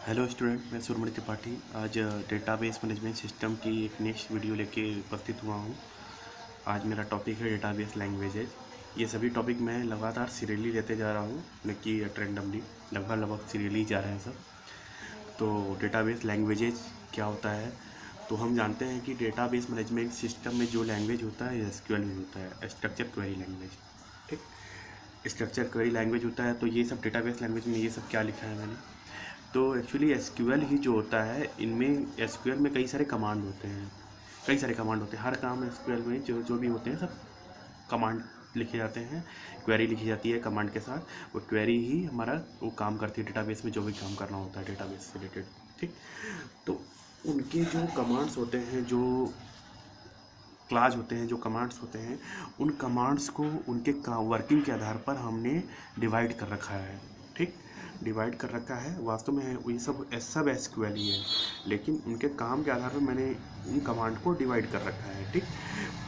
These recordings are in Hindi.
हेलो स्टूडेंट, मैं सुरमणि त्रिपाठी आज डेटाबेस मैनेजमेंट सिस्टम की एक नेक्स्ट वीडियो लेके उपस्थित हुआ हूँ। आज मेरा टॉपिक है डेटाबेस लैंग्वेजेज। ये सभी टॉपिक मैं लगातार सीरियली लेते जा रहा हूँ, न कि रैंडमली। लगभग सीरियली जा रहे हैं सब। तो डेटाबेस लैंग्वेजेज क्या होता है? तो हम जानते हैं कि डेटाबेस मैनेजमेंट सिस्टम में जो लैंग्वेज होता है एसक्यूएल होता है, स्ट्रक्चर क्वेरी लैंग्वेज। ठीक, स्ट्रक्चर क्वेरी लैंग्वेज होता है। तो ये सब डेटाबेस लैंग्वेज में ये सब क्या लिखा है मैंने, तो एक्चुअली एसक्यूएल ही जो होता है, इनमें एसक्यूएल में कई सारे कमांड होते हैं। हर काम एसक्यूएल में जो जो भी होते हैं सब कमांड लिखे जाते हैं, क्वेरी लिखी जाती है कमांड के साथ। वो क्वेरी ही हमारा वो काम करती है डेटाबेस में, जो भी काम करना होता है डेटाबेस से रिलेटेड। ठीक, तो उनके जो कमांड्स होते हैं, जो क्लास होते हैं, जो कमांड्स होते हैं, उन कमांड्स को उनके वर्किंग के आधार पर हमने डिवाइड कर रखा है। ठीक, डिवाइड कर रखा है। वास्तव में ये सब एसक्यूएल ही है, लेकिन उनके काम के आधार पर मैंने उन कमांड को डिवाइड कर रखा है। ठीक,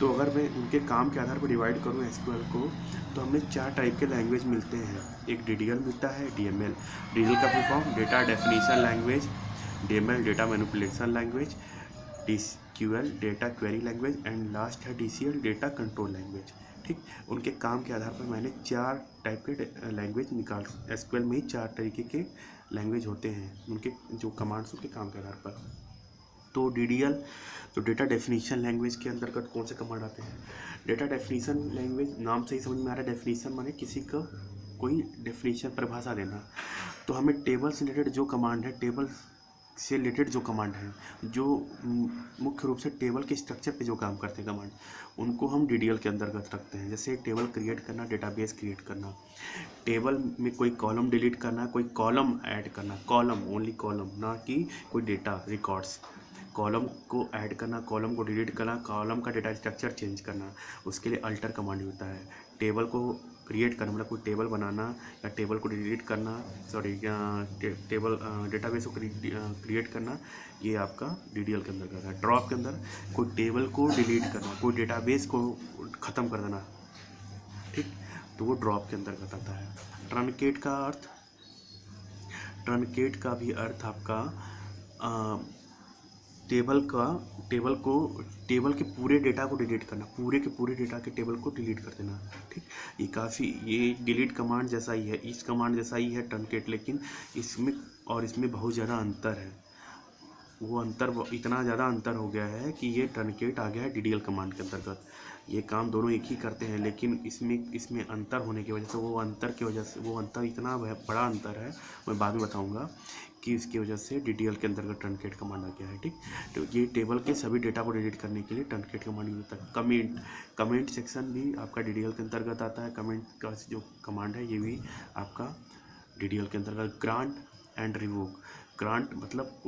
तो अगर मैं उनके काम के आधार पर डिवाइड करूँ एसक्यूएल को, तो हमें 4 टाइप के लैंग्वेज मिलते हैं। एक डीडीएल मिलता है, डीएमएल। डीडीएल का full form data definition language, DML data manipulation language, DQL data query language, and last है डीसीएल डेटा कंट्रोल लैंग्वेज। ठीक, उनके काम के आधार पर मैंने 4 टाइप के लैंग्वेज निकाल, एसक्यूएल में ही 4 तरीके के लैंग्वेज होते हैं उनके जो कमांड्स के काम के आधार पर। तो डीडीएल, तो डेटा डेफिनेशन लैंग्वेज के अंतर्गत कौन से कमांड आते हैं? डेटा डेफिनेशन लैंग्वेज, नाम से ही समझ में आ रहा है, डेफिनेशन माने किसी का कोई डेफिनेशन परिभाषा देना। तो हमें टेबल से रिलेटेड जो कमांड है, टेबल से रिलेटेड जो कमांड है, जो मुख्य रूप से टेबल के स्ट्रक्चर पे जो काम करते हैं कमांड, उनको हम डीडीएल के अंतर्गत रखते हैं। जैसे टेबल क्रिएट करना, डेटाबेस क्रिएट करना, टेबल में कोई कॉलम डिलीट करना, कोई कॉलम ऐड करना, कॉलम ओनली कॉलम, ना कि कोई डेटा रिकॉर्ड्स। कॉलम को ऐड करना, कॉलम को डिलीट करना, कॉलम का डेटा स्ट्रक्चर चेंज करना, उसके लिए अल्टर कमांड होता है। टेबल को क्रिएट करना मतलब कोई टेबल बनाना या टेबल को डिलीट करना, टेबल डेटाबेस को क्रिएट करना, ये आपका डीडीएल के अंदर आता है। ड्रॉप के अंदर कोई टेबल को डिलीट करना, कोई डेटाबेस को ख़त्म कर देना। ठीक, तो वो ड्रॉप के अंतर्गत आता है। ट्रनकेट का अर्थ, ट्रनकेट का भी अर्थ आपका टेबल को टेबल के पूरे डेटा को डिलीट करना, पूरे के पूरे डेटा के टेबल को डिलीट कर देना। ठीक, ये डिलीट कमांड जैसा ही है, इस कमांड जैसा ही है ट्रनकेट, लेकिन इसमें बहुत ज़्यादा अंतर है। वो इतना ज़्यादा अंतर हो गया है कि ये ट्रनकेट आ गया है डीडीएल कमांड के अंतर्गत। ये काम दोनों एक ही करते हैं, लेकिन इसमें अंतर होने की वजह से, वो अंतर इतना बड़ा अंतर है, मैं बाद में बताऊंगा कि इसकी वजह से डीडीएल के अंतर्गत ट्रनकेट कमांड आ गया है। ठीक, तो ये टेबल के सभी डेटा को डिलीट करने के लिए ट्रनकेट कमांड यूज होता है। कमेंट सेक्शन भी आपका डीडीएल के अंतर्गत आता है। कमेंट का जो कमांड है ये भी आपका डीडीएल के अंतर्गत। ग्रांट एंड रिवोक, ग्रांट मतलब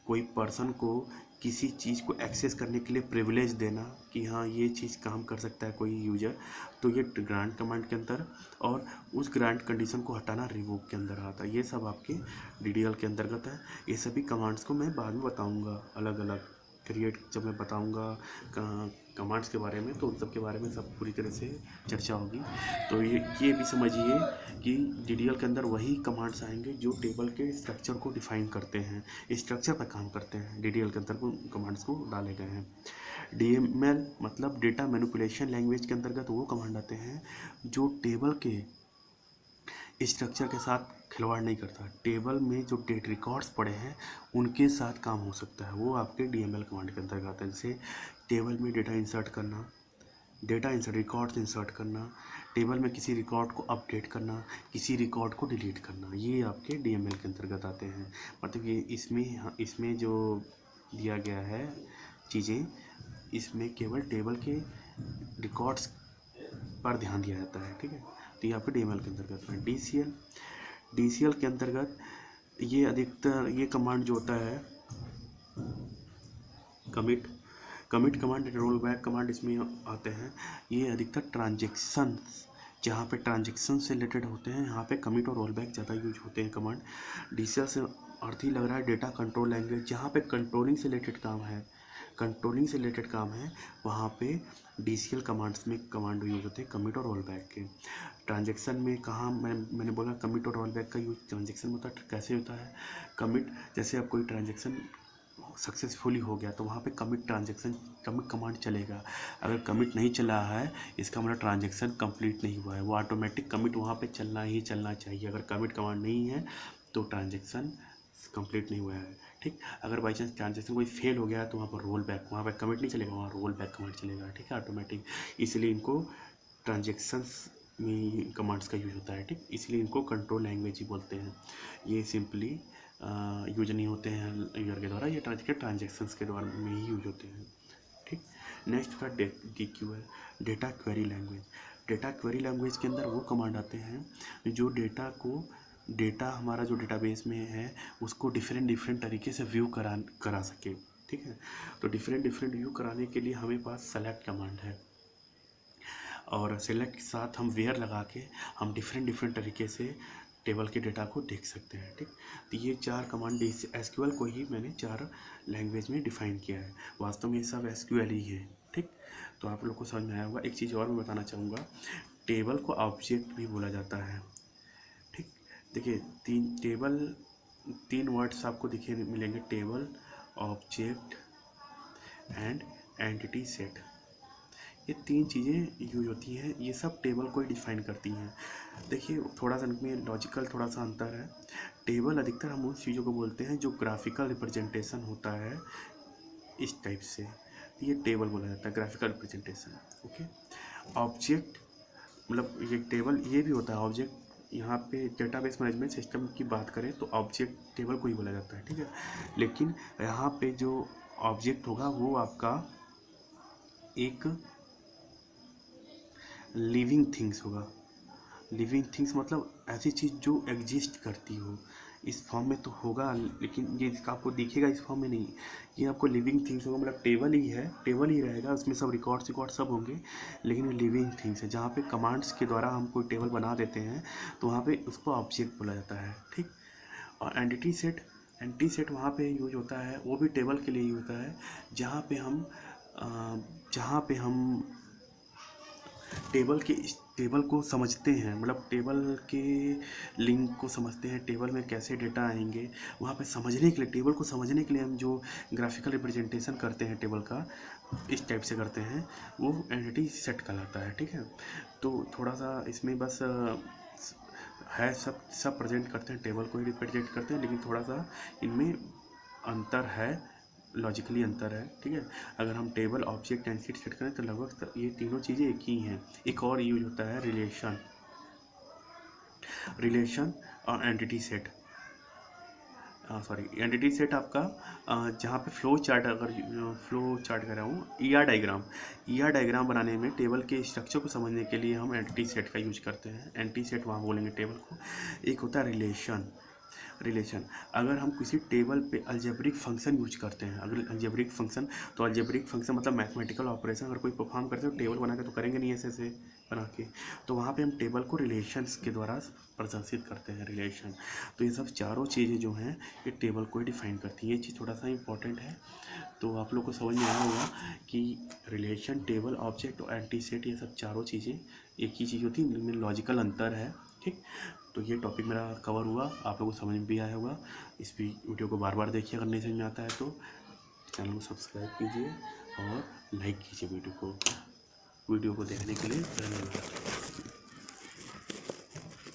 कोई पर्सन को किसी चीज़ को एक्सेस करने के लिए प्रिविलेज देना कि हाँ ये चीज़ काम कर सकता है कोई यूजर, तो ये ग्रांट कमांड के अंदर, और उस ग्रांट कंडीशन को हटाना रिवोक के अंदर आता है। ये सब आपके डीडीएल के अंतर्गत है। ये सभी कमांड्स को मैं बाद में बताऊंगा, अलग अलग जब मैं बताऊंगा कमांड्स के बारे में, तो उन सब के बारे में सब पूरी तरह से चर्चा होगी। तो ये भी समझिए कि डीडीएल के अंदर वही कमांड्स आएंगे जो टेबल के स्ट्रक्चर को डिफाइन करते हैं, स्ट्रक्चर पर काम करते हैं। डीडीएल के अंदर कमांड्स को डाले गए हैं। डीएमएल मतलब डेटा मैनिपुलेशन लैंग्वेज के अंतर्गत वो कमांड आते हैं जो टेबल के स्ट्रक्चर के साथ खिलवाड़ नहीं करता। टेबल में जो डेट रिकॉर्ड्स पड़े हैं उनके साथ काम हो सकता है, वो आपके डीएमएल कमांड के अंतर्गत आता है। जैसे टेबल में डेटा इंसर्ट करना, रिकॉर्ड्स इंसर्ट करना, टेबल में किसी रिकॉर्ड को अपडेट करना, किसी रिकॉर्ड को डिलीट करना, ये आपके डीएमएल के अंतर्गत आते हैं। मतलब ये इसमें जो दिया गया है चीज़ें, इसमें केवल टेबल के रिकॉर्ड्स पर ध्यान दिया जाता है। ठीक है, तो ये आपके डीएमएल के अंतर्गत है। डीसीएल के अंतर्गत ये अधिकतर ये कमांड जो होता है, commit command, roll back command इसमें आते हैं। ये अधिकतर ट्रांजेक्शन, जहाँ पे ट्रांजेक्शन से रिलेटेड होते हैं, यहाँ पे कमिट और रोल बैक ज़्यादा यूज होते हैं कमांड। डीसीएल से अर्थ ही लग रहा है डेटा कंट्रोल लैंग्वेज, जहाँ पे कंट्रोलिंग से रिलेटेड काम है। कंट्रोलिंग से रिलेटेड काम है वहाँ पे DCL कमांड्स में कमांड यूज होते हैं, कमिट और रोल बैक के। ट्रांजेक्शन में कहाँ मैंने बोला कमिट और रोल बैक का यूज ट्रांजेक्शन में होता है। कैसे होता है कमिट, जैसे अब कोई ट्रांजेक्शन सक्सेसफुली हो गया तो वहाँ पे कमिट कमांड चलेगा। अगर कमिट नहीं चला है इसका मतलब ट्रांजेक्शन कंप्लीट नहीं हुआ है, वो ऑटोमेटिक कमिट वहाँ पे चलना ही चलना चाहिए। अगर कमिट कमांड नहीं है तो ट्रांजेक्शन कंप्लीट नहीं हुआ है, ठीक। अगर बाई चांस ट्रांजेक्शन कोई फेल हो गया तो वहाँ पर रोल बैक, वहाँ पर कमिट नहीं चलेगा, वहाँ रोल बैक कमांड चलेगा, ठीक है, ऑटोमेटिक। इसलिए इनको ट्रांजेक्शन्स में कमांड्स का यूज होता है, ठीक। इसलिए इनको कंट्रोल लैंग्वेज ही बोलते हैं। ये सिंपली यूज नहीं होते हैं यूजर के द्वारा, ये ट्रांजेक्शन्स के द्वारा में ही यूज होते हैं, ठीक। नेक्स्ट का DQ है, data query language. Data query language के अंदर वो कमांड आते हैं जो डेटा हमारा जो डेटाबेस में है उसको डिफरेंट तरीके से व्यू करा सके, ठीक है। तो डिफरेंट व्यू कराने के लिए हमें पास सेलेक्ट कमांड है, और सेलेक्ट के साथ हम वेयर लगा के हम डिफरेंट तरीके से टेबल के डेटा को देख सकते हैं, ठीक। तो ये 4 कमांड SQL को ही मैंने 4 लैंग्वेज में डिफ़ाइन किया है। वास्तव में ये सब SQL ही है, ठीक। तो आप लोग को समझ में आया होगा। एक चीज़ और मैं बताना चाहूँगा, टेबल को ऑब्जेक्ट भी बोला जाता है, ठीक। देखिए 3 वर्ड्स आपको दिखे मिलेंगे, table, object and entity set. ये 3 चीज़ें यूज होती हैं, ये सब टेबल को ही डिफाइन करती हैं। देखिए थोड़ा सा इनमें लॉजिकल थोड़ा सा अंतर है। टेबल अधिकतर हम उस चीज़ों को बोलते हैं जो ग्राफिकल रिप्रेजेंटेशन होता है इस टाइप से, ये टेबल बोला जाता है, ग्राफिकल रिप्रेजेंटेशन, ओके। ऑब्जेक्ट मतलब ये टेबल ये भी होता है ऑब्जेक्ट। यहाँ पे डेटाबेस मैनेजमेंट सिस्टम की बात करें तो ऑब्जेक्ट टेबल को ही बोला जाता है, ठीक है। लेकिन यहाँ पे जो ऑब्जेक्ट होगा वो आपका एक लिविंग थिंग्स होगा। लिविंग थिंग्स मतलब ऐसी चीज़ जो एग्जिस्ट करती हो, इस फॉर्म में तो होगा लेकिन ये आपको दिखेगा इस फॉर्म में नहीं, ये आपको लिविंग थिंग्स होगा। मतलब टेबल ही है, टेबल ही रहेगा, उसमें सब रिकॉर्ड सब होंगे, लेकिन ये लिविंग थिंग्स है। जहाँ पे कमांड्स के द्वारा हम कोई टेबल बना देते हैं तो वहाँ पे उसको ऑब्जेक्ट बोला जाता है, ठीक। और एंटिटी सेट वहाँ पे यूज होता है, वो भी टेबल के लिए यूज होता है, जहाँ पे हम टेबल को समझते हैं, मतलब टेबल के लिंक को समझते हैं, टेबल में कैसे डेटा आएंगे, वहाँ पे समझने के लिए, टेबल को समझने के लिए हम जो ग्राफिकल रिप्रेजेंटेशन करते हैं टेबल का, इस टाइप से करते हैं, वो एंटिटी सेट कहलाता है, ठीक है। तो थोड़ा सा इसमें बस है, सब प्रेजेंट करते हैं, टेबल को ही रिप्रेजेंट करते हैं, लेकिन थोड़ा सा इनमें अंतर है, लॉजिकली अंतर है, ठीक है। अगर हम टेबल, ऑब्जेक्ट, एंटिटी सेट करें तो लगभग ये तीनों चीज़ें एक ही हैं। एक और यूज होता है रिलेशन और एंटिटी सेट, एंटिटी सेट आपका जहाँ पे फ्लो चार्ट कर रहा हूँ, ER डायग्राम बनाने में टेबल के स्ट्रक्चर को समझने के लिए हम एंटिटी सेट का यूज करते हैं। एंटिटी सेट वहाँ बोलेंगे टेबल को। एक होता है रिलेशन। अगर हम किसी टेबल पे अलजेब्रिक फंक्शन यूज करते हैं, अगर अलजेब्रिक फंक्शन मतलब मैथमेटिकल ऑपरेशन अगर कोई परफॉर्म करते हैं, टेबल बना के तो करेंगे नहीं ऐसे बना के, तो वहाँ पे हम टेबल को रिलेशंस के द्वारा प्रदर्शित करते हैं, रिलेशन। तो ये सब चारों चीज़ें जो हैं ये टेबल को ही डिफाइन करती हैं। ये चीज़ थोड़ा सा इंपॉर्टेंट है, तो आप लोग को समझ में आया होगा कि रिलेशन, टेबल, ऑब्जेक्ट और एंटिटी सेट, ये सब चारों चीज़ें एक ही चीज़ होती है, इनमें लॉजिकल अंतर है, ठीक। तो ये टॉपिक मेरा कवर हुआ, आप लोगों को समझ में भी आया होगा। इस वीडियो को बार बार देखिए, अगर नहीं समझ में आता है तो चैनल को सब्सक्राइब कीजिए और लाइक कीजिए वीडियो को देखने के लिए धन्यवाद।